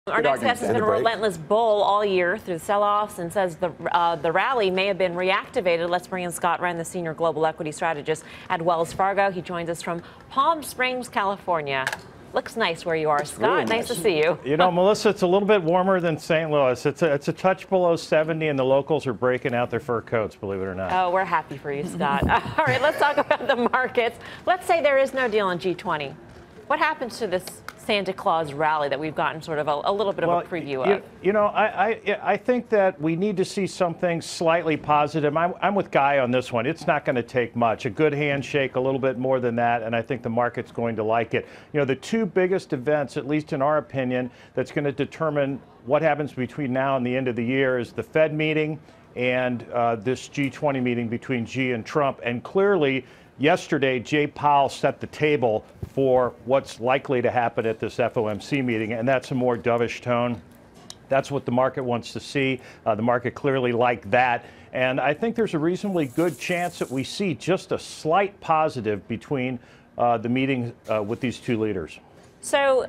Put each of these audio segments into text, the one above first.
Our next guest has been a relentless bull all year through sell-offs and says the rally may have been reactivated. Let's bring in Scott Wren, the senior global equity strategist at Wells Fargo. He joins us from Palm Springs, California. Looks nice where you are, Scott. Really nice to see you. You know, Melissa, it's a little bit warmer than St. Louis. It's a touch below 70, and the locals are breaking out their fur coats, believe it or not. Oh, we're happy for you, Scott. All right, let's talk about the markets. Let's say there is no deal on G20. What happens to this Santa Claus rally that we've gotten sort of a little bit of a preview of? You know, I think that we need to see something slightly positive. I'm with Guy on this one. It's not going to take much. A good handshake, a little bit more than that, and I think the market's going to like it. You know, the two biggest events, at least in our opinion, that's going to determine what happens between now and the end of the year is the Fed meeting and this G20 meeting between Xi and Trump. And clearly, yesterday, Jay Powell set the table for what's likely to happen at this FOMC meeting, and that's a more dovish tone. That's what the market wants to see. The market clearly liked that. And I think there's a reasonably good chance that we see just a slight positive between the meeting with these two leaders. So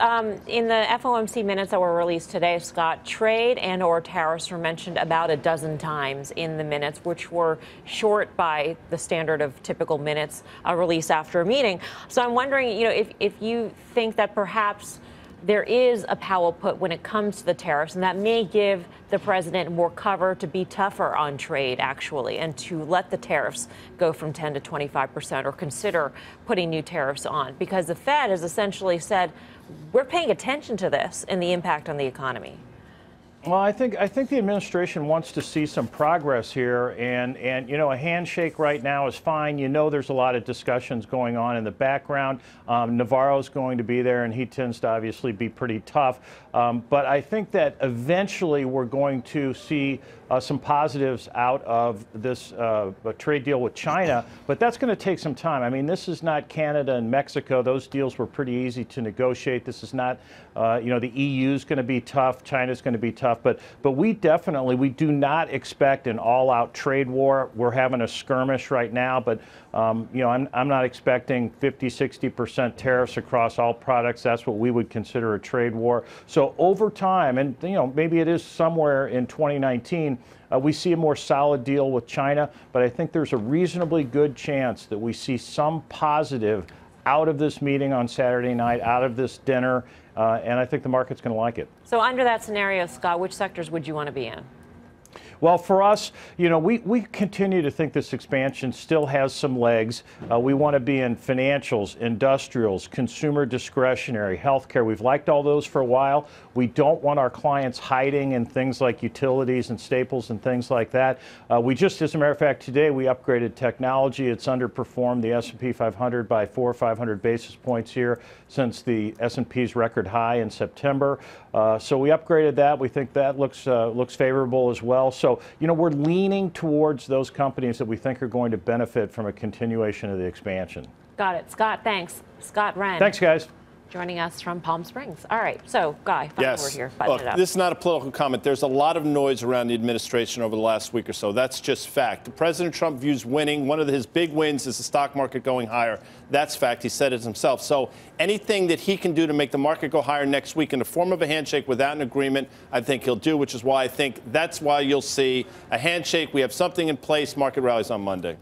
in the FOMC minutes that were released today, Scott, trade and or tariffs were mentioned about a dozen times in the minutes, which were short by the standard of typical minutes released after a meeting. So I'm wondering, you know, if you think that perhaps there is a Powell put when it comes to the tariffs, and that may give the president more cover to be tougher on trade, actually, and to let the tariffs go from 10 to 25% or consider putting new tariffs on, because the Fed has essentially said, we're paying attention to this and the impact on the economy. Well, I think the administration wants to see some progress here, and you know, a handshake right now is fine. You know, there's a lot of discussions going on in the background. Navarro's going to be there, and he tends to obviously be pretty tough. But I think that eventually we're going to see some positives out of this trade deal with China, but that's going to take some time. I mean, this is not Canada and Mexico. Those deals were pretty easy to negotiate. This is not, you know, the EU is going to be tough. China's going to be tough. But we do not expect an all-out trade war. We're having a skirmish right now, but you know, I'm not expecting 50–60% tariffs across all products. That's what we would consider a trade war. So over time, and you know, maybe it is somewhere in 2019, we see a more solid deal with China, but I think there's a reasonably good chance that we see some positive out of this meeting on Saturday night, out of this dinner, and I think the market's going to like it. So under that scenario, Scott, which sectors would you want to be in? Well, for us, you know, we continue to think this expansion still has some legs. We want to be in financials, industrials, consumer discretionary, healthcare. We've liked all those for a while. We don't want our clients hiding in things like utilities and staples and things like that. We just, as a matter of fact, today we upgraded technology. It's underperformed the S&P 500 by 400 or 500 basis points here since the S&P's record high in September. So we upgraded that. We think that looks favorable as well. So, you know, we're leaning towards those companies that we think are going to benefit from a continuation of the expansion. Got it. Scott, thanks. Scott Wren. Thanks, guys. Joining us from Palm Springs. All right. So, Guy, final word here. Look, this is not a political comment. There's a lot of noise around the administration over the last week or so. That's just fact. President Trump views winning. One of his big wins is the stock market going higher. That's fact. He said it himself. So anything that he can do to make the market go higher next week in the form of a handshake without an agreement, I think he'll do, which is why I think that's why you'll see a handshake. We have something in place. Market rallies on Monday.